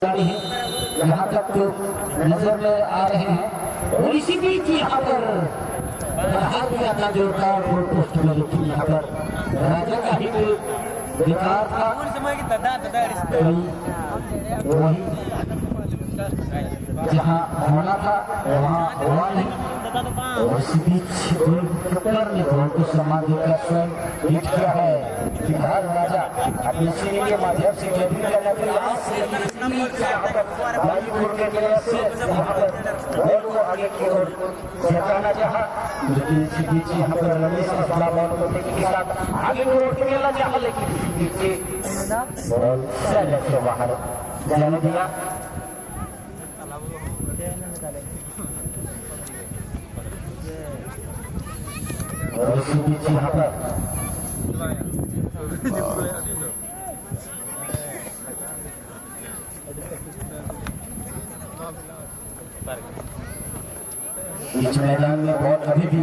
यहाँ तक तो नजर में आ रहे हैं और इसी बीच यहाँ पर बाहर गया था जो कार्ड गोल पोस्ट में, लेकिन यहाँ पर राजा का ही कोई बेकार था, वही जहाँ होना था वहाँ हुआ नहीं। और इसी बीच गोलकीपर ने बॉल को सम्मान देकर स्वयं हिट किया है। फिलहाल राजा अपने सीने के माध्यम से गेंद करने के बॉल को आगे की ओर चढ़ाना चाहा, लेकिन इसी बीच यहाँ पर रमेश असला बॉल को के साथ आगे की ओर खेलना चाहा, लेकिन इसी बीच बॉल से बाहर जाने दिया। और इसी बीच यहाँ पर बीच मैदान में बॉल अभी भी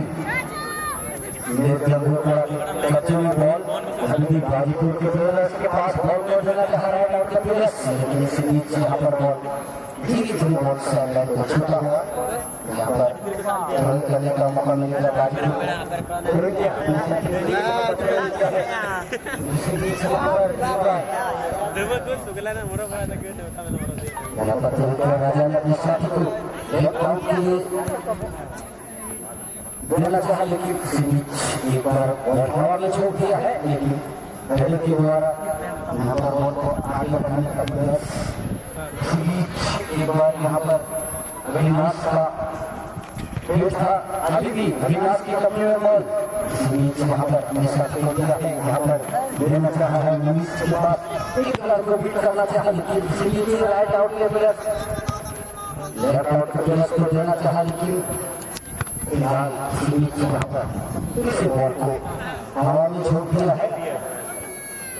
बच्चे में बॉल अभी भी गाजीपुर के प्लेयर्स के पास बॉल को देना चाह रहा है लौट के प्लेयर्स, लेकिन इसी बीच यहाँ पर बॉल धीरे धीरे बॉल से अंदर को छूटा हुआ। यहाँ पर थ्रो करने का मौका मिलेगा गाजीपुर। यहाँ पर राजा ने अपने साथी को देना चाहा, लेकिन इसी बीच एक बार बॉल हवा में छोड़ दिया है, लेकिन पहले के द्वारा यहाँ पर बॉल को आगे बढ़ाने का प्रयास। इसी बीच एक बार यहाँ पर अविनाश का पेट था, अभी भी अविनाश के कब्जे में बॉल। इसी बीच यहाँ पर अपने साथी को दिया है, यहाँ पर देना चाहा है मनीष के बाद एक बार को बीट करना चाहा, लेकिन इसी बीच राइट आउट के प्रयास, लेफ्ट आउट के प्रयास को देना चाहा, लेकिन फिलहाल इसी बीच यहाँ पर इस बॉल को हवा में छोड़ दिया है।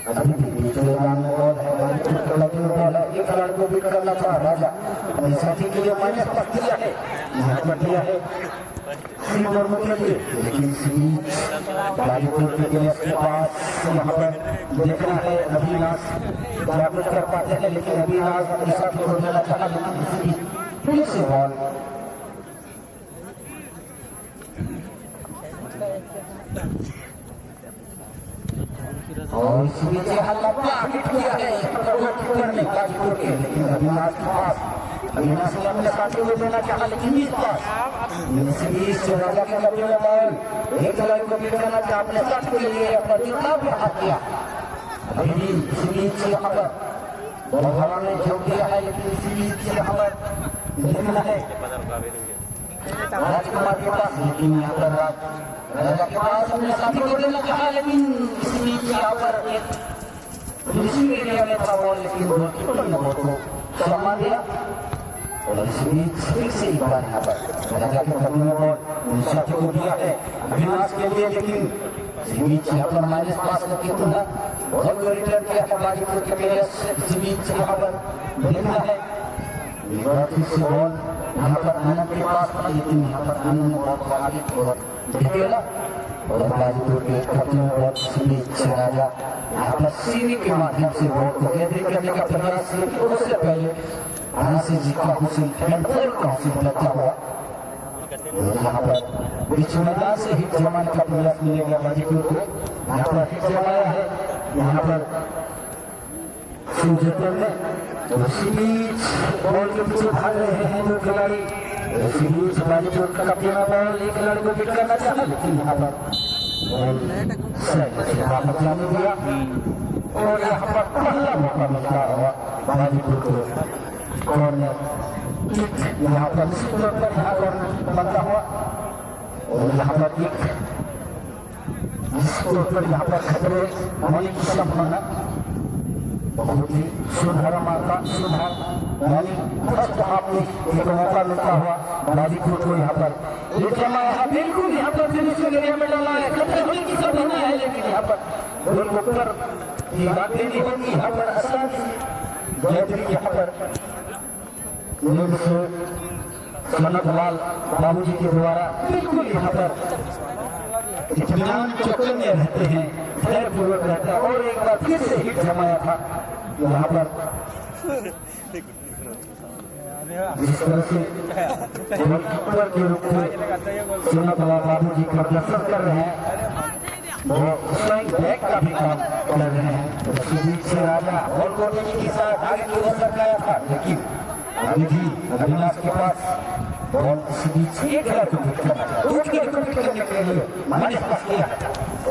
अभी भी बीच मैदान में बॉल है, बॉल है, एक खिलाड़ी को बीट करना चाहा राजा, अपने साथी के लिए माइनस पर दिया है, यहाँ पर दिया है के लिए, लेकिन इसी बीच गाजीपुर के प्लेयर्स के पास यहाँ पर देखना है अविनाश क्या कुछ कर पाते हैं, लेकिन अविनाश अपने साथी को देना चाहा, लेकिन इसी बीच फिर से बॉल और इसी बीच हिट किया है गाजीपुर के, लेकिन अविनाश के पास अविनाश ने अपने साथी को देना चाहा, लेकिन इस पास इसी बीच राजा के कब्जे में बॉल एक खिलाड़ी को बीट करना चाहा, अपने साथी के लिए अपना दिमाग पर हाथ किया। अभी भी इसी बीच यहाँ पर बॉल हवा में छोड़ दिया है, लेकिन इसी बीच यहाँ पर देखना है राजकुमार के पास, लेकिन यहाँ पर राजा के पास अपने साथी को देना चाहा, लेकिन इसी बीच यहाँ पर एक फिनिशिंग एरिया में था बॉल, लेकिन गोलकीपर ने बॉल को सम्मान दिया। और इसी बीच फिर से एक बार यहाँ पर राजा के कब्जे में बॉल साथी को दिया है अविनाश के लिए, लेकिन इसी बीच यहाँ पर माइनस पास करके पुनः बॉल को रिटर्न किया है गाजीपुर के प्लेयर्स। इसी बीच यहाँ पर देखना है बॉल यहाँ पर आनंद के पास था, लेकिन यहाँ पर आनंद ने बॉल को आगे की ओर धकेला और गाजीपुर के कब्जे में बॉल। इसी बीच राजा यहाँ पर सीने के माध्यम से बॉल को केंद्रित करने का प्रयास, लेकिन उससे पहले यहाँ से जीता हुसैन का हासिल लगता हुआ यहाँ पर बीच मैदान से हिट जमाने का प्रयास मिलेगा गाजीपुर को। यहाँ पर हिट जमाया है यहाँ पर सुजतन ने, तो इसी बीच बॉल के पीछे भाग रहे हैं दो खिलाड़ी। इसी बीच गाजीपुर का कब्जे में बॉल एक खिलाड़ी को बीट करना चाहा, लेकिन यहाँ पर वापस जाने दिया और यहाँ पर पहला मौका मिलता हुआ गाजीपुर को कॉर्नर यहाँ पर यहाँ कॉर्नर बनता हुआ। और यहाँ पर एक यहाँ पर खतरे होने की संभावना बहुत ही सुधार मार्का सुधार यानी फर्स्ट हाफ में एक मौका मिलता हुआ गाजीपुर को यहाँ पर बिल्कुल यहाँ पर फिनिशिंग एरिया में डालना है, खतरे होने की संभावना है, लेकिन यहाँ पर गोलकीपर की बात नहीं होगी। यहाँ पर आसान गायत्री यहाँ पर सनतलाल बाबूजी के द्वारा बिल्कुल यहाँ पर इत्मीनान चक्कर में रहते हैं, धैर्य पूर्वक रहता है। और एक बार फिर से हिट जमाया था यहाँ पर जिस तरह से गोलकीपर के रूप में सुनतलाल बाबू जी प्रदर्शन कर रहे हैं, वो स्वयं बैक का भी काम कर रहे हैं। उसके बीच से राजा बॉल को के साथ आगे की ओर लगाया था, लेकिन अभी भी अविनाश के पास बॉल इसी बीच एक खिलाड़ी को हिट करना था, दो विकेट को हिट करने के लिए माइनस पास किया।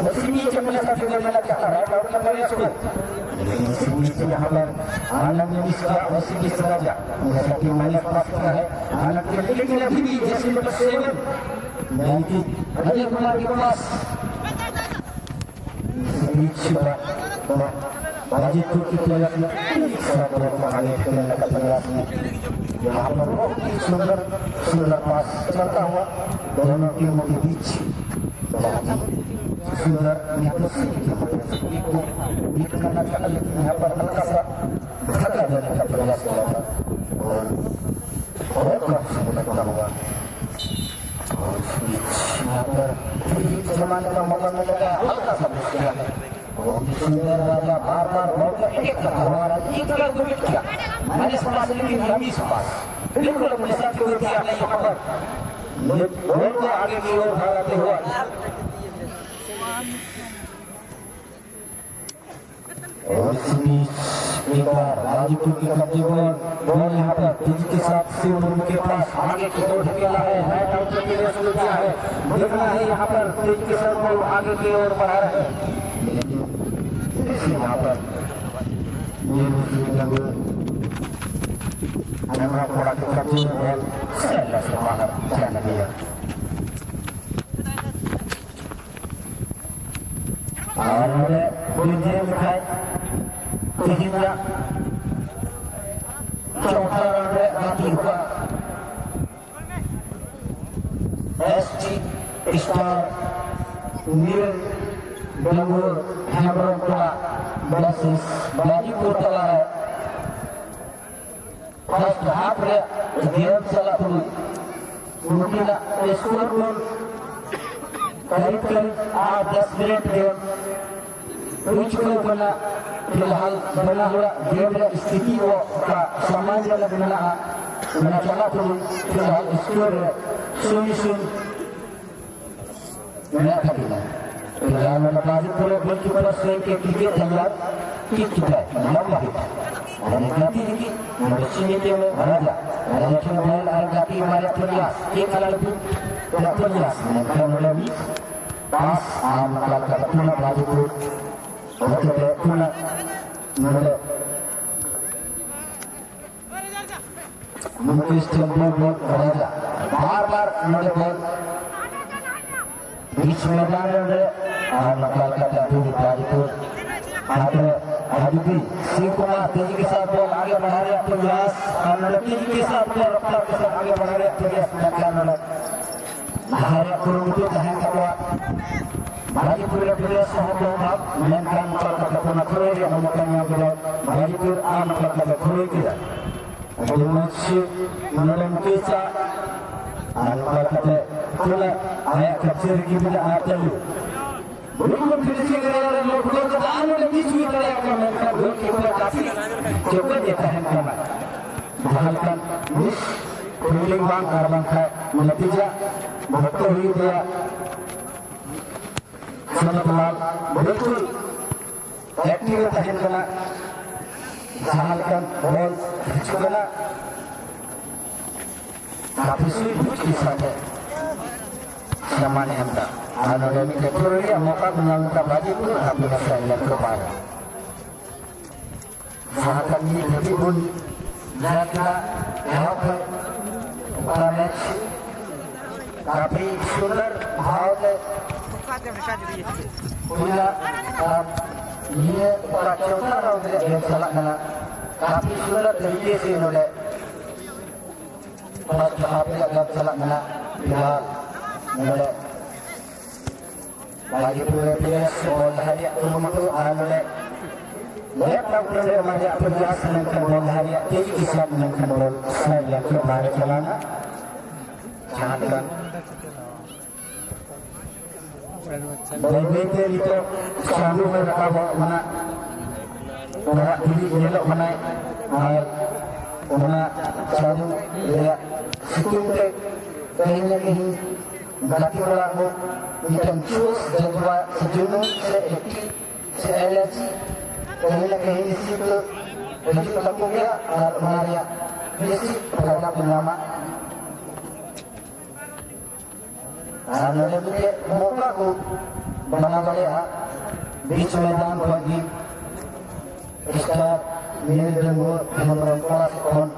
उसी बीच अपने साथ जो मैंने कहा राइट आउट का प्रयास हुआ, लेकिन इसी बीच यहाँ पर आनंद ने मिस किया। उसी बीच राजा जैसा कि मैंने पास किया है आनंद के, लेकिन अभी भी जैसे नंबर 7 यानी कि अजय कुमार के पास बाजीपुर की प्लेयर में आगे खेलने का प्रयास में यहाँ पर सुंदर पास चलता हुआ दोनों टीमों के बीच सुंदर को बीट करना चाहा, लेकिन यहाँ पर हल्का सा धक्का देने का प्रयास किया था और बहुत कम समय लगता हुआ और यहाँ पर जमाने का मौका मिलेगा, हल्का सा मिस किया है। सुंदर राजा बार बार बॉल का एक हमारा एक अलग विकेट किया, माइनस पास लेकिन लंबी पास बिल्कुल अपने साथ को दिया है। यहाँ पर बॉल को आगे की ओर भागते हुए और इस बीच एक बार गाजीपुर की कब्जे बॉल यहाँ पर तेजी के साथ शिवमुर्मू के पास आगे की ओर खेला है, राइट आउट के लिए शुरू किया है। देखना है यहाँ पर तेजी के साथ बॉल आगे की ओर बढ़ा रहे हैं, यहाँ पर थोड़ा कब्जे में बाहर जाने दिया चौथा रन हुआ ST स्टार बेंगलुरु हेमरमपुरा वर्सेस गाजीपुर तला है। फर्स्ट हाफ रे गेम चला थी उनकी स्कोर को करीब 10 मिनट गेम बना फिलहाल बना हुआ गेम स्थिति वो सामान्य बना चला थी। फिलहाल स्कोर 0-0 गाजीपुर गोलकीपर स्वयं के क्रिकेट तैयार किक है लंबा गति देखिए में राजा बॉल और गति हमारे प्रयास एक अलग प्रयास पास आम पूर्ण गाजीपुर पूर्ण मुकेश बॉल राजा बार बार बॉल बीच मैदान गाजीपुर अभी भी शिव कुमार तेजी के साथ बॉल आगे बढ़ा रहे प्रयास तेजी के साथ बॉल रफ्तार के साथ आगे बढ़ा रहे प्रयास गाजीपुर प्रयास गाजीपुर आम खुले ayat kecil kita ada lu. Belum finishing area लोग को आने में बीच में लगा कर मैं गोल कीपर काफी चौके देता है हमारा बहालkan मिस फील्डिंग बांग कारबान है नतीजा बहुत ही दिया सुनतलाल बिल्कुल एक्टिव रहता है करना बहालkan बॉल खिंचना काफी स्वीट के साथ है सामान्य हमदा आनंद में टेक्नोलॉजी मौका बनाने गाजीपुर अपने साइलेंट को पार जहाँ तक ये प्रतिबुन जाता यहाँ पर बड़ा मैच काफी सुंदर भाव है पूरा ये बड़ा चौथा राउंड गेम चला गया काफी सुंदर तरीके से इन्होंने फर्स्ट हाफ में गेम चला गया फिलहाल इन्होंने गाजीपुर प्लेयर्स बॉल हरिया तुमको आने लेफ्ट आउट में हमारे प्रयास में बॉल हरिया तेजी के साथ में बॉल साइड लेफ्ट में बाहर चलाना झांकन बॉल के लिए चालू में रखा हुआ मना पूरा टीवी ये लोग बनाए और उन्होंने चालू या सितुंग के कहीं न कहीं गलती वाला हो मिटन चूस जज्बा जुनून से एक्टिव से एलर्जी कहीं न कहीं इसी को रजित लगो गया और हमारे निश्चित प्रकार बनामा नले मुझे मौका को बना बढ़िया बीच मैदान भागी स्टार मेरे जंगो हमारे क्लास कौन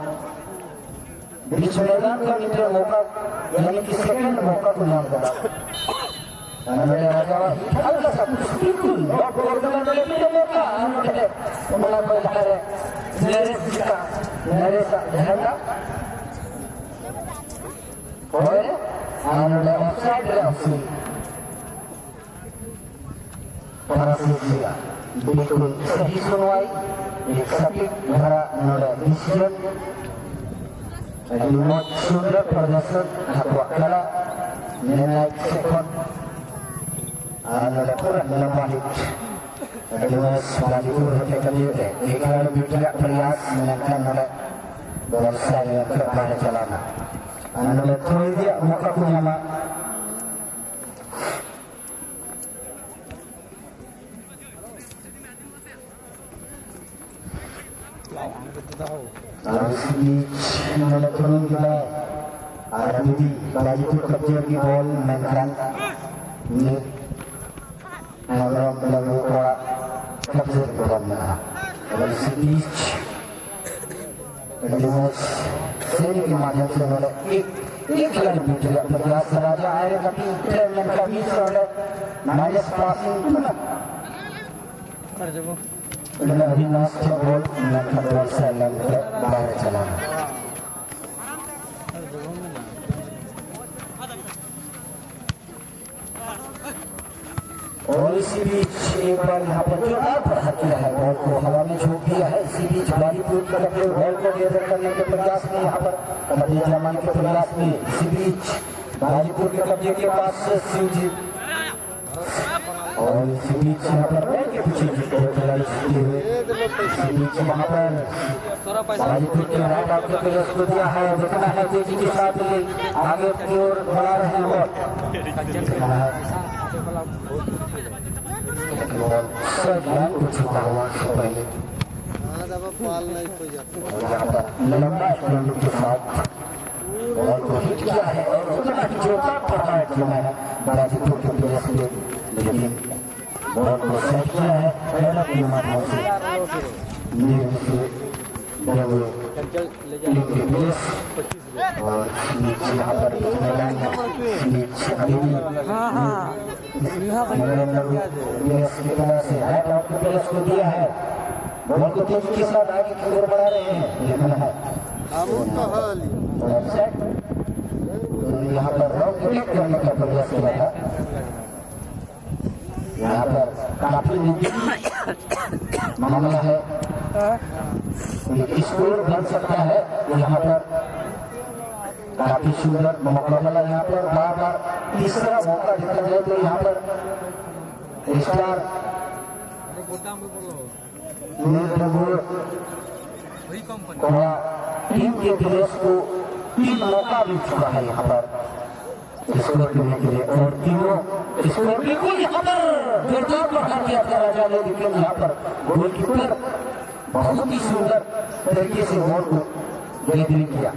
बीच मैदान का मुझे मौका यानी कि सेकंड मौका को नाम करा नले राजा हल्का सा बिल्कुल बहुत बोलने वाले मुझे मौका नले उन्होंने बोला है मेरे सा झंडा और नले ऑफसाइड है ऑफसाइड परसिया बिल्कुल सही सुनवाई एक सटीक भरा नोड़ा डिसीजन बहुत सुंदर प्रदर्शन हकवा कला निर्णायक सेकंड नोड़ा पूरा लंबा हिट एडवांस बालीपुर होते कभी एक बार बिटिया प्रयास मेंटेन नोड़ा व्यवसाय में बाहर चलाना नोड़ा थोड़ी दिया मौका को नामा नोड़ा turun kita Arabudi Balayipur kecil di bol mainkan ini orang lalu kola kecil berwarna dari sini terus sini kemana sih nolak एक खिलाड़ी भी प्रयास राजा आए कभी ट्रेन कभी सोले माइनस पासिंग अविनाश के बॉल नंबर से लंबे बाहर चला और इसी बीच एक बार यहाँ पर जो प्रहार किया है बॉल को हवा में छोड़ दिया है इसी बीच बालीपुर का बॉल को गेंद करने के प्रयास में यहाँ पर कबड्डी जमान के प्रयास में इसी बीच बालीपुर के कब्जे के पास से शिवजी और इसी बीच यहाँ पर बॉल के पीछे दो खिलाड़ी छूटे हुए इसी बीच यहाँ पर बालीपुर के राइट आउट के प्रयास को दिया है देखना है तेजी के साथ आगे की ओर बढ़ा रहे हैं बॉल सब कुछ छुपा हुआ पहले लंबा स्टैंड के साथ बॉल को हिट किया है और उतना ही जोरदार परफॉर्मेंस दिखाया बड़ा जीतू के प्रयास में लेकिन बॉल को सेट किया है पहला के माध्यम से नीचे से बॉल टीम के प्लेस और नीचे यहाँ पर मैदान नीचे अभी की तरह से राइट आउट के प्लेस को दिया है बॉल को तेजी के साथ आगे की ओर बढ़ा रहे हैं लेकिन है यहाँ पर रॉन्ग विकेट करने का प्रयास किया था यहाँ पर काफी मामला है स्कोर बन सकता है यहाँ पर काफी सुंदर मुकाबला यहाँ पर बार बार तीसरा मौका देखा जाए तो यहाँ पर स्टार टीम के प्लेयर्स को 3 मौका मिल चुका है यहाँ पर स्कोर करने के लिए और तीनों स्कोर बिल्कुल यहाँ पर जोरदार प्रहार किया था राजा ने लेकिन यहाँ पर गोलकीपर बहुत ही सुंदर तरीके से बॉल को गेंद किया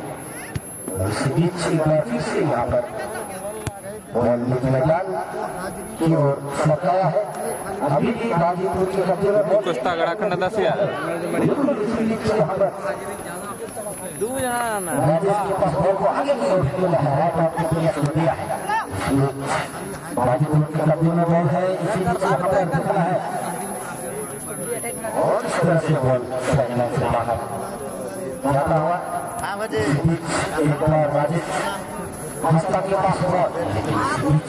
इसी बीच फिर से यहाँ पर बॉल मैदान की ओर लटकाया है अभी भी गाजीपुर के कब्जे में बॉल राजेश के पास बॉल को आगे की ओर खेला है राइट आउट के प्रयास को दिया है गाजीपुर के कब्जे में बॉल है इसी बीच यहाँ पर दिखना है और इस तरह से बॉल से बाहर जाता हुआ एक बार राजेश हस्ता के पास बॉल लेकिन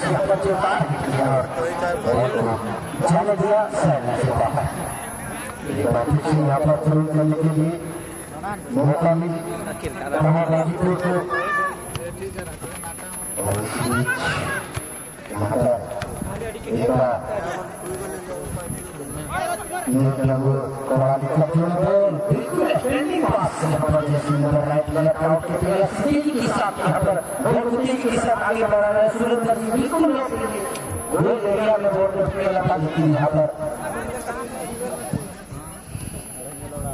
यहाँ पर जो बाहर किया और जाने दिया सहना से बाहर एक बार फिर यहाँ पर तुरंत करने के लिए मौका मिल रहा गाजीपुर को और इस बीच यहाँ पर एक बार कवाली कब्जे में बॉल बिल्कुल स्टैंडिंग पास से यहाँ पर जैसे नंबर राइट लेफ्ट आउट के प्लेयर तेजी के साथ यहाँ पर बॉल को तेजी के साथ आगे बढ़ा रहे हैं सुरेंद्र जी बिल्कुल गोल एरिया में बॉल को प्लेयर लगा लेकिन यहाँ पर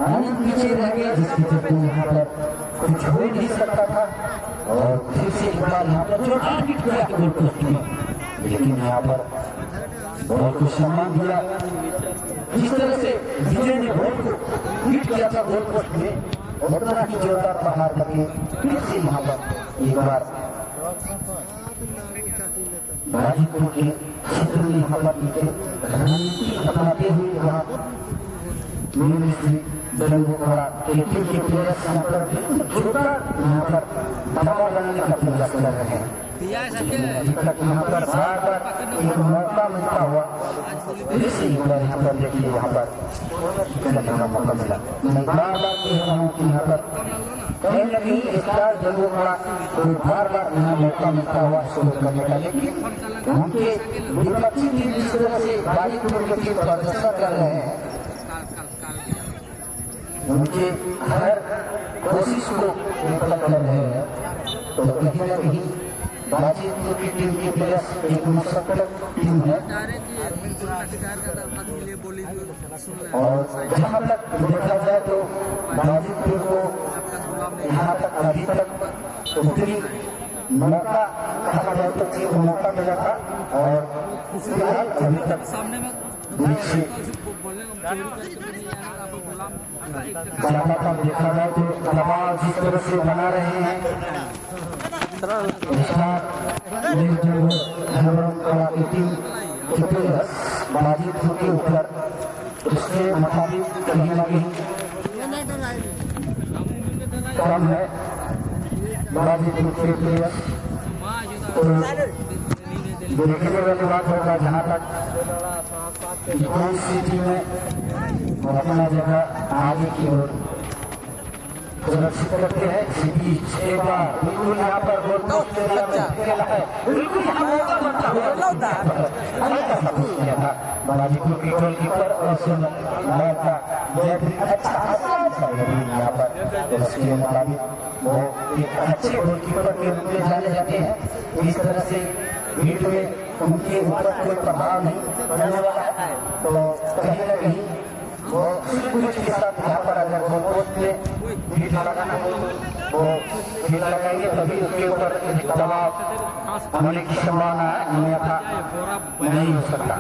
आनंद पीछे रह गया जिसकी वजह से यहाँ पर कुछ हो नहीं सकता था और फिर से एक बार यहाँ पर जो टारगेट किया गोल पोस्ट में लेकिन यहाँ पर बॉल को सम्मान दिया जिस तरह से विजय ने बॉल को हिट किया था गोल पोस्ट में उतना ही जोरदार प्रहार करके फिर से यहाँ पर एक बार गाजीपुर के क्षेत्र में यहाँ पर रणनीति अपनाते हुए यहाँ के प्लेयर्स यहाँ पर यहाँ पर दबाव बनाने का प्रयास कर रहे हैं अभी तक यहाँ पर बार बार एक मौका मिलता हुआ फिर से एक बार यहाँ पर देखिए यहाँ पर खेलने का मौका मिला मैं बार बार कह रहा हूँ कि यहाँ पर कहीं न कहीं स्टार जरूर बड़ा कोई बार बार यहाँ मौका मिलता हुआ शुरू करने का लेकिन उनके विपक्षी टीम जिस तरह से गाजीपुर के टीम प्रदर्शन कर रहे हैं उनके हर कोशिश को विफल कर रहे हैं तो कहीं न कहीं गाजीपुर की टीम के प्लेयर्स एक मुस्तकिल टीम है और जहाँ तक देखा जाए तो गाजीपुर को यहाँ तक अभी तक उतनी मौका कहा जाए तो एक मौका मिला था और फिलहाल अभी तक लगातार देखा जाए तो दबाव जिस तरह से बना रहे हैं गाजीपुर के ऊपर उसके मुताबिक कहीं न कहीं कम है गाजीपुर के प्लेयर तो देखने वाली बात होगा जहाँ तक कौन सी टीमें अपना जगह आगे की ओर सुरक्षित करते हैं इसी बीच एक बार बिल्कुल यहाँ पर गोल पोस्ट खेला है बिल्कुल गाजीपुर के गोलकीपर और का अच्छा यहाँ पर उसके मुताबिक वो एक अच्छे गोलकीपर के रूप में जाने जाते हैं इस तरह से भीड़ में उनके ऊपर कोई प्रभाव नहीं पड़ने वाला है तो कहीं न कहीं वो कुछ के साथ यहाँ पर अगर गोल पोस्ट में भीड़ लगाना हो वो भीड़ लगाएंगे तभी उसके ऊपर दबाव होने की संभावना है अन्यथा नहीं हो सकता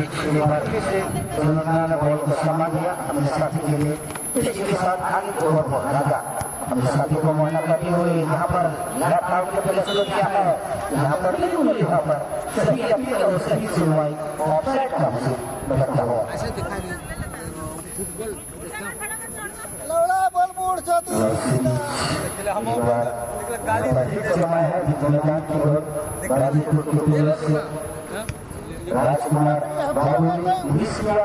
इसलिए बार फिर से उन्होंने बॉल को समा दिया अपने साथी के लिए इसके साथ आगे ओवर बॉल लगा अपने साथी को मुआयना करते हुए यहाँ पर लेफ्ट आउट के पहले शुरू किया है यहाँ पर बिल्कुल यहाँ पर सही अपील और सही सुनवाई ऑफसाइड का मुझे लगता हुआ समय है गाजीपुर के प्लेयर्स राजकुमार बाबू ने मिस किया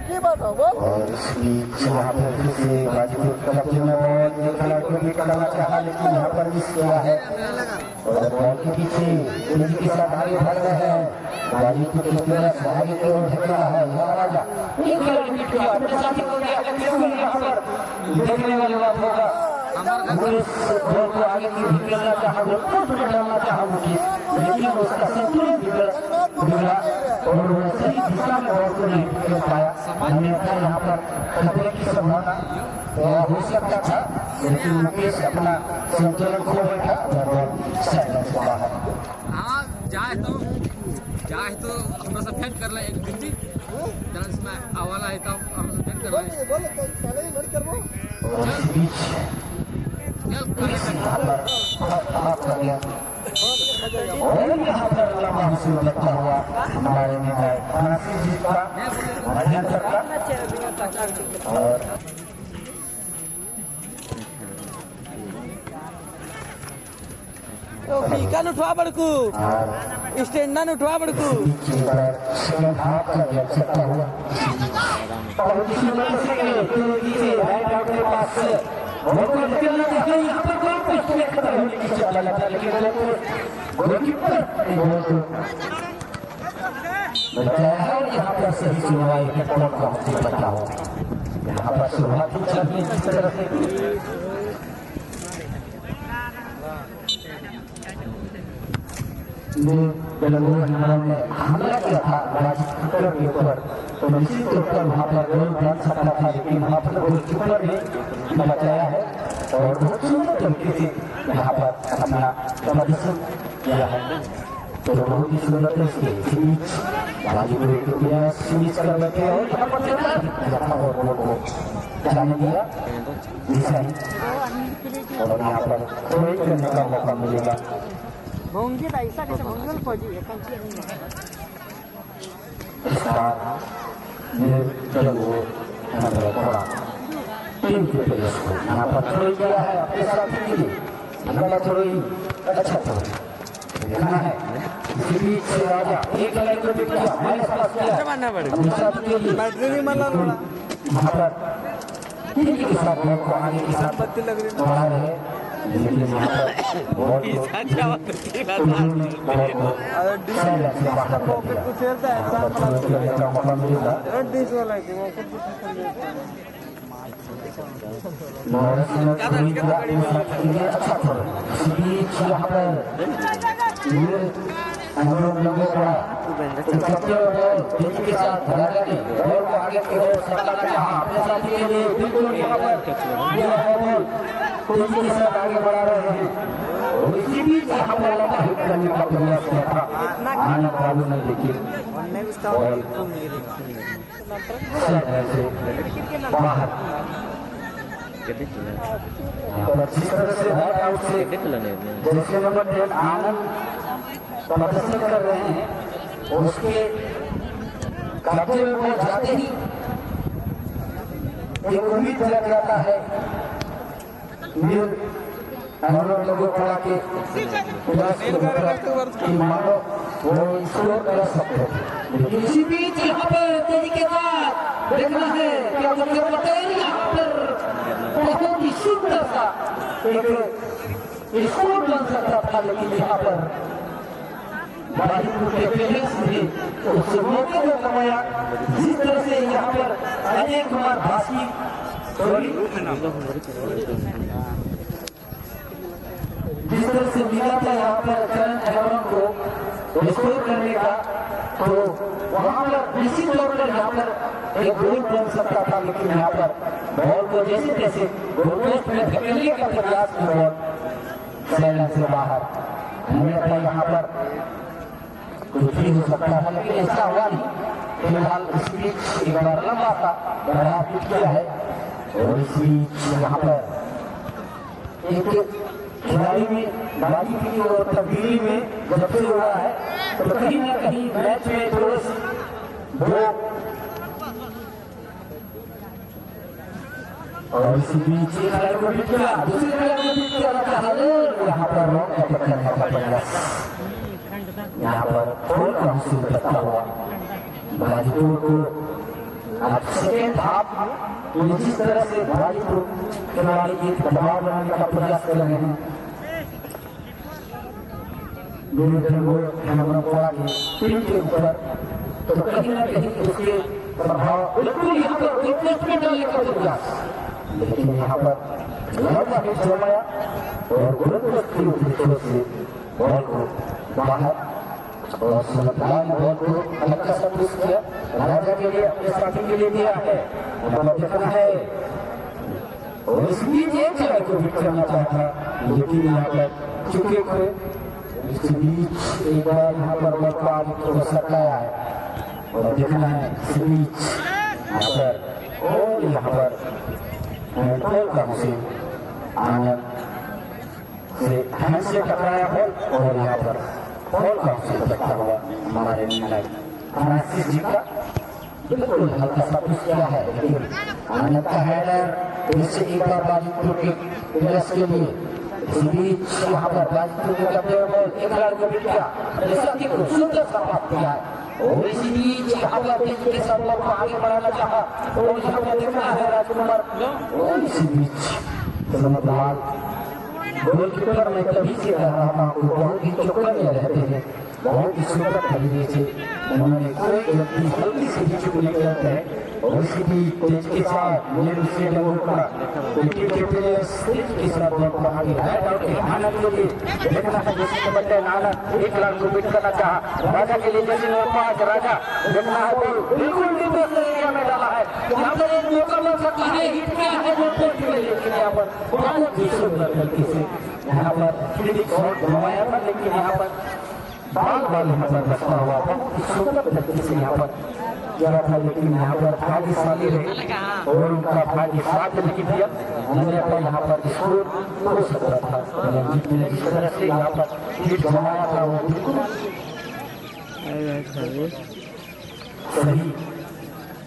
और इसकी यहाँ पर फिर से गाजीपुर कलेक्टर में बॉल एक लड़कों भी करना चाहा लेकिन यहाँ पर मिस किया है और बॉल के पीछे तेजी के साथ आगे बढ़ रहे हैं गाजीपुर के प्लेयर्स आगे की ओर ढक रहा है यहाँ पर देखने वाली बात होगा बॉल को आगे की निकलना चाहा डालना चाहा मुझे लेकिन उसका संतुलन बिगड़ा और वो सही दिशा में बॉल को नहीं निकल पाया अन्यथा यहाँ पर खतरे की संभावना हो सकता था लेकिन मुकेश अपना संतुलन खो बैठा और बॉल साइड से बाहर जाए तो हमरा से फेंट कर ले एक बिंदी डांस में आवाला है तो हमरा से फेंट कर ले बोल पहले ही करबो और इस बीच और यहाँ पर लम्बा हुसूल लगता हुआ हमारे में है फांसी जी का अभियंता का और पीकन उठवा बड़कू स्टैंड न उठवा बड़कू हाथ लग सकता हुआ और इस नंबर से राइट आउट के पास यहाँ पर गोल पोस्ट में खड़ा होने की चला लगा लेकिन गोलकीपर बताया है और यहाँ पर सही सुनवाई है कौन का मुझे पता हो। यहाँ पर शुरुआत ही चल रही है जिस तरह से ने हमला किया था गोलकीपर के ऊपर, तो निश्चित तौर पर वहाँ पर गोल बन सकता था, लेकिन वहाँ पर गोलकीपर ने बचाया है और बहुत सुंदर तरीके से यहाँ पर अपना प्रदर्शन किया है। तो बहुत ही सुंदर से फिनिश कर बैठे और यहाँ पर और गोल को जाने दिया और यहाँ पर थ्रो करने का मौका मिलेगा। भोंगी ऐसा कैसे भोंगल फौजी है कंची इस बार ये चलो थोड़ा टीम के प्लेयर्स को यहाँ पर थ्रो किया है अपने साथी के लिए, गला थ्रो ही अच्छा थ्रो देखना है। इसी बीच से राजा एक लाइन को भी किया माइनस पास किया अपने साथी के लिए यहाँ पर टीम के साथ बॉल को आगे के साथ बढ़ा रहे हैं, लेकिन यहाँ पर बॉल को साइड से बाहर कर दिया का मौका मिलेगा। अच्छा थ्रो इसी बीच यहाँ पर हम लोगों का के साथ राजा ने बॉल को आगे की ओर सरका चाहा अपने साथी के लिए, बिल्कुल यहाँ पर यह है बॉल तेजी के साथ आगे बढ़ा रहे हैं और इसी बीच यहाँ पर लंबा हिट करने का प्रयास किया था आने वालों ने, लेकिन बॉल से बाहर जिस तरह से बैट आउट से जैसे नंबर 10 आनंद प्रदर्शन कर रहे हैं उसके कब्जे में वो जाते ही एक उम्मीद लग जाता है लोगों के मानो वो स्कोर कर सकते हैं, लेकिन इसी बीच यहाँ पर तेजी के साथ देखना है क्या यहाँ पर बहुत ही सुंदर सा एक स्कोर बन सकता था, लेकिन यहाँ पर उस मौके को कमाया जिस तरह से यहाँ पर अजय कुमार भासी जिस तरह से मिला था यहाँ पर करण अहमद को स्कोर करने का, तो वहाँ पर निश्चित तौर पर यहाँ पर एक गोल बन सकता था, लेकिन यहाँ पर बॉल को जैसे तैसे गोलपोस्ट में धकेलने का प्रयास किया बॉल से बाहर हमें अपना यहाँ पर कुछ भी हो सकता है, लेकिन ऐसा हुआ नहीं। फिलहाल इस बीच एक बार लंबा सा बढ़ा पिट किया है और इस बीच यहाँ पर एक खिलाड़ी में बाजी की और तब्दीली में जब से हुआ है, तो कहीं ना कहीं मैच में थोड़े दो और इसी बीच एक खिलाड़ी को पिट किया, दूसरे खिलाड़ी को पिट किया, यहाँ पर रॉन्ग अटैक करने का प्रयास, यहाँ पर फोल का हासिल करता हुआ भाजीपुर को अब सेकेंड हाफ में जिस तरह से भाजीपुर खिलाड़ी एक दबाव बनाने का प्रयास कर रहे हैं टीम के ऊपर, तो कहीं ना कहीं उसके प्रभाव बिल्कुल यहाँ पर डालने का प्रयास, लेकिन यहाँ पर लंबा हिट जमाया और गोलकीपर से बॉल को बाहर और सुलतान बॉल को अलग सा पुश किया, राजा के लिए अपने साथी के लिए दिया है, देखना है और इस बीच एक खिलाड़ी को हिट करना चाहता, लेकिन यहाँ पर चुके हुए इस बीच एक बार यहाँ पर बॉल को आगे थोड़ा सरकाया है और देखना है इस बीच यहाँ पर और यहाँ पर गोल का मुझे आनंद से हैंड से टकराया बॉल और यहाँ पर बॉल का मुझे बचता हुआ हमारे फ्रांसिस जी का बिल्कुल हल्का सा पुश किया है, लेकिन आनंद का हेडर इससे एक बार बाजीपुर के प्लेयर्स के लिए इस बीच यहाँ पर बाजीपुर के कब्जे में बॉल एक खिलाड़ी को पिट किया, सुंदर सा बात किया और इसी बीच यहाँ पर तेजी के साथ बॉल को आगे बढ़ाना चाहा और यहाँ पर देखना है राजकुमार और इसी बीच गोलकीपर में कभी से रहा था, बहुत ही चौकन्ने रहते हैं, बहुत ही सुंदर तरीके से उन्होंने कोई हल्की सी भी चूक नहीं करते हैं और उसकी भी तेज के साथ मेरे से लोगों का टीम के प्लेयर्स तेज के साथ बॉल को आगे राइट आउट के आनंद के लिए देखना है जैसे कि बच्चे आनंद एक लाख को बीट करना चाहा राजा के लिए जैसे पांच राजा देखना है बॉल बिल्कुल डिफेंस एरिया में डाला है यहाँ पर एक मौका मिल सकता है हिट किया है वो पॉइंट के लिए लेकिन यहाँ पर बहुत ही सुंदर तरीके से यहाँ पर फ्लिक शॉट घुमाया था लेकिन यहाँ पर बाल यहाँ पर रखा हुआ बहुत ही सुंदर तरीके से यहाँ पर जरा था लेकिन यहाँ पर भाग्यशाली रहे और उनका भाग्य साथ नहीं दिया उन्होंने अपना यहाँ पर स्कोर हो सकता था रंजीत ने जिस तरह से यहाँ पर हिट घुमाया था वो बिल्कुल सही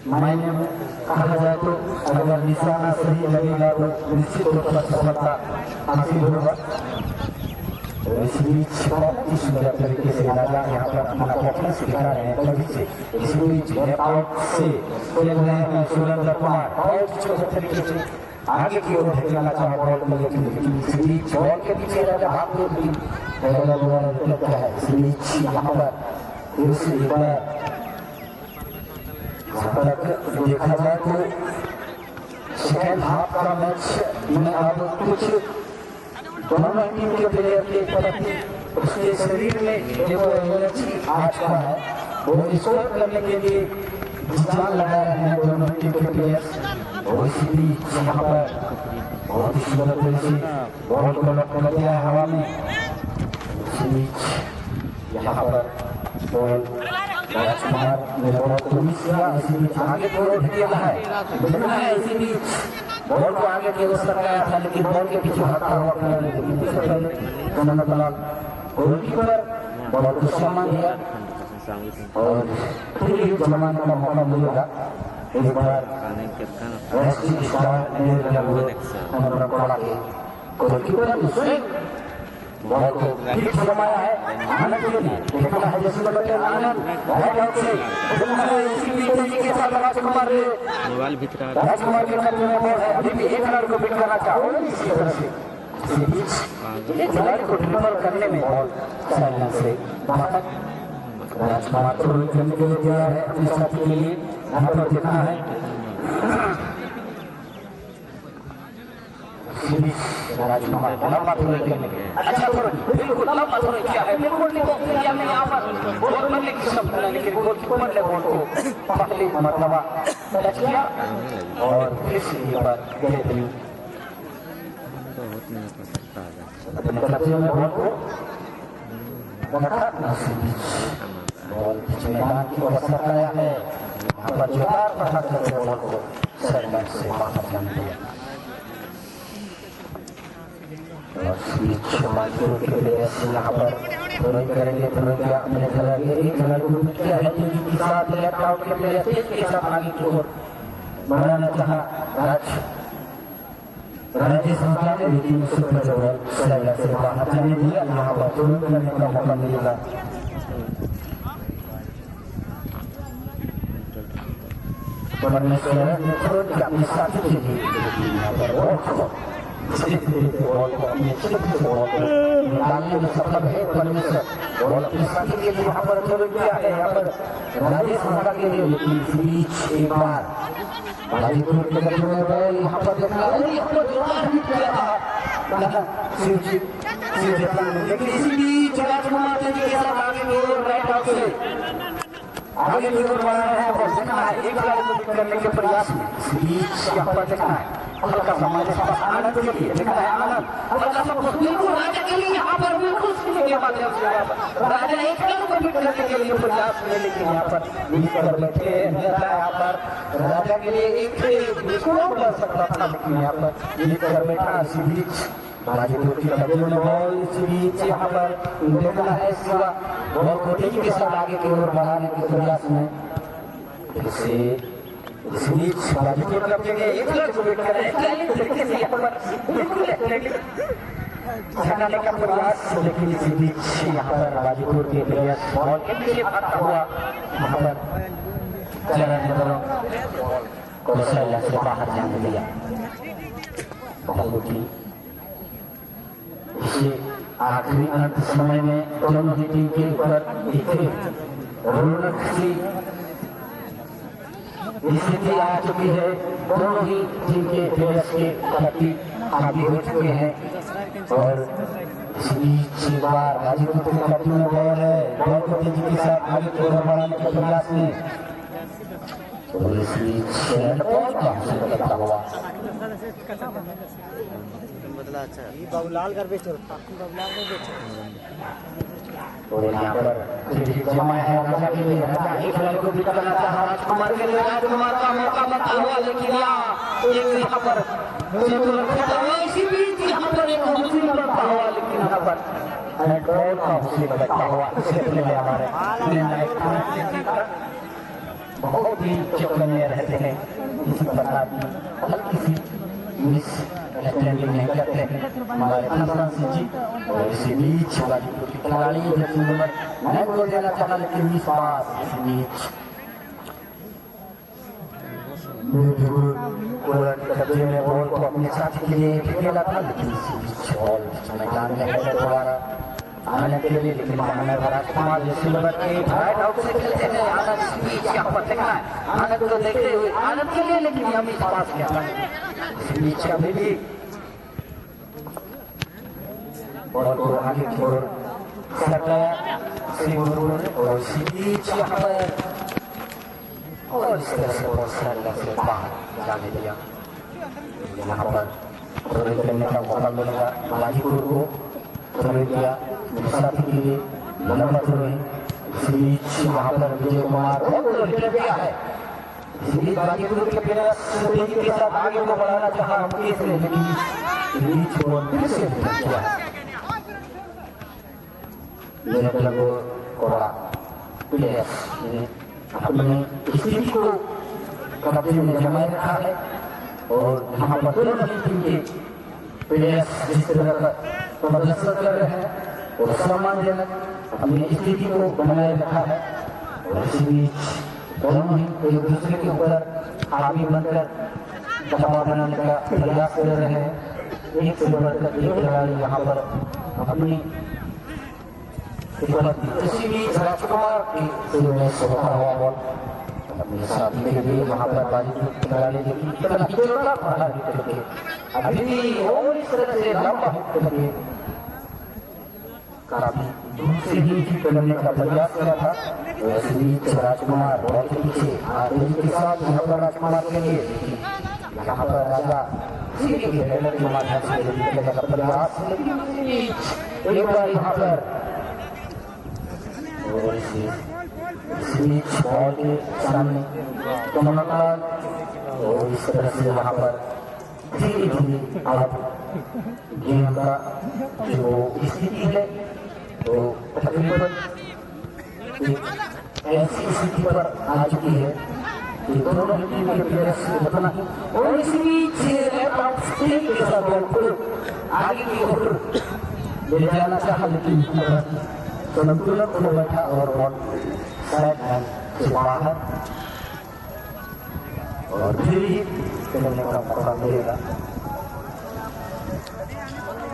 मायने में कहा जाए तो अगर निशाना सही लगेगा तो निश्चित तौर पर सफलता हासिल होगा इस बीच बहुत ही सुंदर तरीके से राजा यहाँ पर अपना परफॉर्मेंस दिखा रहे हैं कभी से इस बीच आउट से खेल रहे हैं सुरेंद्र कुमार बहुत ही सुंदर तरीके से आगे की ओर ढकेलना चाहा बॉल को लेकिन इस बीच बॉल के पीछे राजा हाथ को लगता है इस बीच यहाँ पर दूसरी बार देखा जाए तो सेकेंड हाफ का मैच में अब कुछ दोनों टीम के प्लेयर के प्रति उसके शरीर में जो एनर्जी आ चुका है वो स्कोर करने के लिए जान लगा रहे हैं दोनों टीम के प्लेयर्स और इसी बीच यहाँ पर बहुत ही सुंदर तरीके से बॉल को लॉक कर दिया है हवा में इसी बीच यहाँ पर बॉल राजकुमार ने बॉल को मिस किया इसी बीच आगे की ओर ढकेला है इसी बीच बॉल को आगे की ओर सरकाया था लेकिन बॉल के पीछे हटता हुआ खड़ा लेकिन इससे पहले उन्होंने बॉल गोलकीपर बॉल को सम्मान दिया और फिर जमाने का मौका मिलेगा एक बार राष्ट्रीय स्टार गोलकीपर बॉल को फिर जमाया है आनंद के लिए देखना है जैसे बच्चे आनंद राइट आउट से देखना है इसी बीच के साथ राजकुमार राजकुमार के कब्जे में बॉल है अभी भी एक खिलाड़ी को बीट करना चाहो इसी तरह से इसी बीच एक खिलाड़ी को ड्रिबल करने में बॉल चलने से बाहर राजकुमार को करने के लिए दिया है अपने साथी के लिए यहाँ पर देखना है राजकुमार लंबा थोड़े करने के अच्छा थोड़ा बिल्कुल लंबा थोड़े किया है बिल्कुल नहीं में यहाँ पर बॉल करने की क्षमता है लेकिन गोलकीपर ने बॉल को पकड़ने का मतलब टच किया और फिर से ये बार बेहतरीन अपने कब्जे में बॉल को रखा बॉल मैदान की ओर सरकाया है यहाँ पर जोरदार बढ़ा करके बॉल को सरमन से बाहर जाने दिया और बीच माइक्रो के प्लेयर्स यहाँ पर थ्रोइंग करेंगे थ्रोइंग किया अपने खिलाड़ी के एक खिलाड़ी को बीट किया है तेजी के साथ लेफ्ट आउट के प्लेयर तेज के साथ आगे की ओर बढ़ाना चाहा राजेश हंसा ने लेकिन उससे पहले स्लाइडर से बाहर जाने दिया यहाँ पर थ्रोइंग करने का मौका मिलेगा परमेश्वर ने थ्रोइंग किया अपने साथी के लिए यहाँ पर बॉल को अपने क्षेत्र से बॉल को निकालने में सफल है परमेश्वर बॉल अपने साथी के लिए यहाँ पर थ्रोइंग किया है यहाँ पर राजेश हंसा के लिए लेकिन इस बीच एक बार गाजीपुर के कब्जे में बॉल यहाँ पर देखना है यहाँ पर जोरदार हिट किया था शिवजी लेकिन इसी बीच राजकुमार जी के साथ आगे की ओर राइट आउट से आगे की ओर बढ़ा रहे हैं और देखना है एक खिलाड़ी को बीट करने के प्रयास में इस बीच यहाँ पर देखना है हल्का समाज आनंद के लिए देखना है आनंद हल्का सा बिल्कुल राजा के लिए यहाँ पर बिल्कुल के माध्यम से राजा एक खिलाड़ी को बीट करने के लिए प्रयास में लेकिन यहाँ पर मिस कर बैठे यहाँ पर राजा के लिए एक बिल्कुल बढ़ सकता था लेकिन यहाँ पर मिस कर बैठा इसी बीच गाजीपुर की कब्जे में बॉल इसी बीच यहाँ पर देखना है शिवा बॉल को ठीक के साथ आगे की ओर बढ़ाने के प्रयास में इस बीच गाजीपुर कब्जे में एक खिलाड़ी को बीट कर रहे हैं तरीके से यहाँ पर बिल्कुल हटाने का प्रयास लेकिन इसी बीच यहाँ पर गाजीपुर के प्लेयर्स बॉल के पीछे भागता हुआ यहाँ पर कौशल्या से बाहर जाने दिया बहुत ही इसे आखिरी अंत समय में दोनों ही टीम के ऊपर रौनक सी स्थिति आ चुकी है। दोनों ही टीम के प्लेयर्स के कबड्डी हावी हो चुके हैं और इस बीच बार गाजीपुर की कबड्डी में बॉल है। बॉल को तेजी के साथ आगे की ओर बढ़ाने के प्रयास में और इस बीच बॉल का हमसे बदलता हुआ बदला। अच्छा ये बाबूलाल कर बेचो, बाबूलाल कर बेचो। और यहाँ पर जमा है राजा के लिए। राजा एक खिलाड़ी को भी करना चाहा राजकुमार के लिए। राजकुमार का मौका बनता हुआ लेकिन यहाँ पर इसी बीच यहाँ पर एक मुस्लिम बनता हुआ लेकिन यहाँ पर बॉल का मुस्लिम बनता हुआ क्षेत्र में हमारे बहुत ही चौकन्ने रहते हैं। इसी प्रकार की हल्की सी मिस अंडरस्टैंडिंग नहीं करते हैं हमारे अनसन सिंह जी। और इसी बीच गाजीपुर की खिलाड़ी जर्सी नंबर 9 को देना चाहा लेकिन मिस पास। इसी बीच कब्जे में बॉल को अपने साथी के लिए खेला था लेकिन इसी बीच बॉल मैदान में है दोबारा आने के लिए। लेकिन राजकुमार जैसे नंबर 8 राइट आउट से खेलते हैं। आनंद इस बीच यहाँ पर देखना है आनंद को देखते हुए आनंद के लिए लेकिन यहाँ मिस पास किया इस बीच अभी भी बॉल को आगे की ओर सटाया और इसी बीच यहाँ पर और इस तरह से बहुत सारे से बाहर जाने दिया। यहाँ पर थोड़े करने का मौका मिलेगा गाजीपुर को। थोड़े दिया साथी के लिए लंबा थोड़े इस बीच वहाँ पर विजय कुमार दिया है। इस बीच गाजीपुर के प्लेयर के साथ आगे को बढ़ाना चाहा हमके से लेकिन बीच को फिर से किया है। प्लेयर अपने स्थिति को कब्जे में जमाए रखा है और यहाँ पर दोनों टीम के प्लेयर्स जिस तरह का प्रदर्शन कर रहे हैं और सम्मानजनक अपनी स्थिति को बनाए रखा है। और इसी बीच दोनों ही एक दूसरे के ऊपर हावी बनकर दबाव बनाने का प्रयास कर रहे हैं। एक से बढ़कर एक खिलाड़ी यहाँ पर अपनी इसी बीच राजकुमार की होता हुआ बॉल अपने साथी के लिए वहाँ पर गाजीपुर खिलाड़ी अभी भी और इस तरह से लंबा हिट करके काफी दूर से ही हिट करने का प्रयास किया था। इस बीच राजकुमार बॉल के पीछे तेजी के साथ यहाँ पर राजकुमार के लिए यहाँ पर राजा के माध्यम से जीतने का प्रयास एक बार यहाँ पर और इस बीच बॉल के सामने कमलनाथ और इस तरह से वहाँ पर धीरे धीरे अब गेम का जो स्थिति है तो तकरीबन ऐसी स्थिति पर आ चुकी है कि दोनों टीम के प्लेयर्स बतना और इस बीच के साथ बॉल को आगे की ओर ले जाना चाहा लेकिन संतुलन को बैठा और बॉल साइड हैंड से बाहर और फिर ही खेलने का मौका मिलेगा।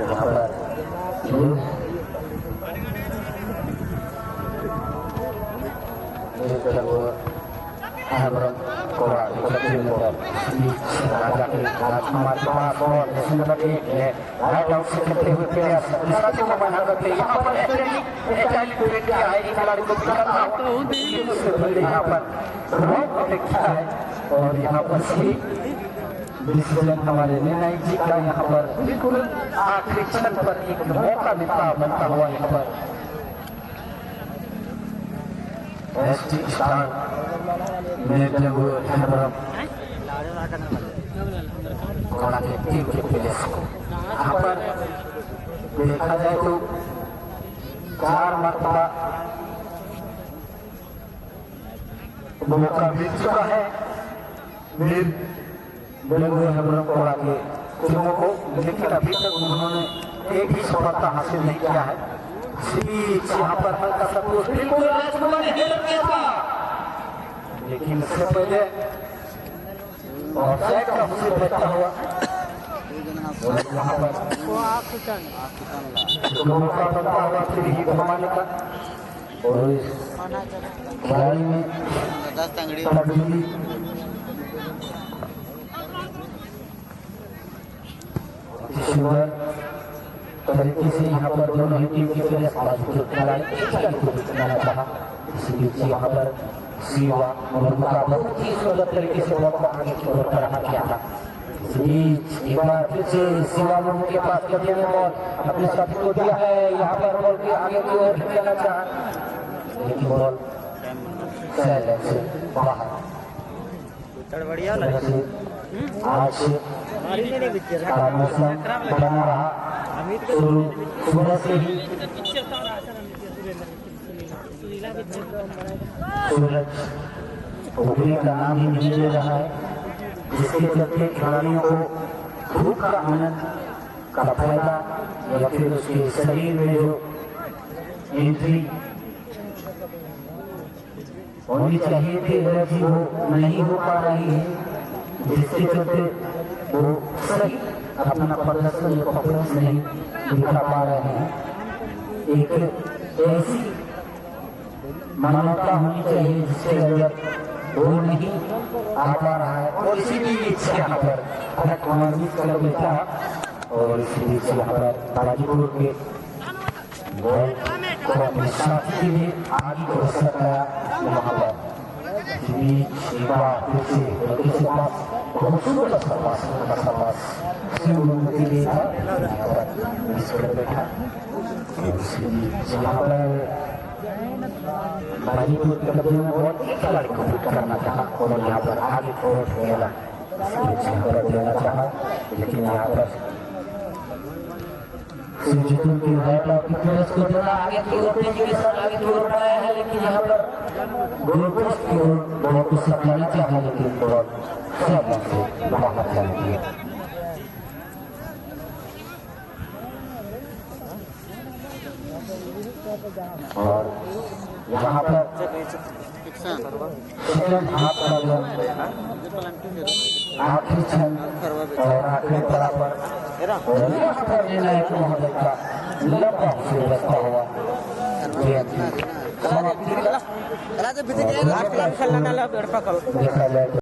यहाँ पर राजकुमार के पास बॉल नंबर 1 है राइट आउट से खेलते हुए प्लेयर्स यहाँ पर यहाँ पर देखा है और यहाँ पर सही डिसीजन हमारे निर्णय जी का यहाँ पर बिल्कुल आखिरी क्षण पर एक मौका बनता हुआ यहाँ पर एसटी स्टार में जब कोड़ा के टीम के प्लेयर्स को यहाँ पर देखा जाए तो 4 मरतबा मौका मिल चुका है कोड़ा के टीमों को लेकिन अभी तक उन्होंने एक भी सफलता हासिल नहीं किया है। यहाँ पर हल्का सा बिल्कुल राजकुमार ने हेल्प किया था लेकिन उससे पहले ऑफसाइड का मुझे बचता हुआ और यहाँ पर मौका बनता हुआ फिर ही घुमाने का और गाड़ी में तब्दीली शुगर तरीके से यहाँ पर दोनों ही टीम की प्लेयर्स करना चाहा। इसी बीच यहाँ पर सीवा मुर्मुका बहुत ही सुंदर तरीके से बॉल को आगे की ओर बढ़ा किया था। इस बीच एक बार फिर से सीवा मुर्मू के पास कटिया ने बॉल अपने साथी को दिया है। यहाँ पर बॉल के आगे की ओर खेलना चाहा, लेकिन बॉल से बाहर। आज का मौसम बना रहा शुरू सुबह से ही। सूरज उगने का नाम ही नहीं ले रहा है, जिसके चलते खिलाड़ियों को धूप का आनंद का फायदा या फिर उसके शरीर में जो एंट्री होनी चाहिए थी एनर्जी वो नहीं हो पा रही है, जिसके चलते वो सही अपना प्रदर्शन या परफॉर्मेंस नहीं दिखा पा रहे हैं। एक ऐसी मानवता होनी चाहिए जिसके अंदर वो नहीं आ पा रहा है। और इसी बीच यहाँ पर कर बैठा और इसी बीच यहाँ पर बाजीपुर के बॉल को अपने साथी के लिए आगे को सकाया। वहाँ पर बहुत सुंदर के लिए था बैठा। यहाँ पर बाजीपुर के कब्जे में बहुत एक खिलाड़ी को करना चाहा और यहाँ पर आगे छोड़ खेला देना चाहा, लेकिन यहाँ पर जितने की को देना आगे की ओर के साथ आगे की ओर बढ़ाया है, लेकिन यहाँ पर गोल पोस्ट की ओर बॉल को सप्लाई चाहा, लेकिन बॉल से बाहर जाती है। और यहाँ पर आखिरी क्षण और आखिरी बराबर निर्णायक महोदय का लंबा से रखा हुआ देखा जाए।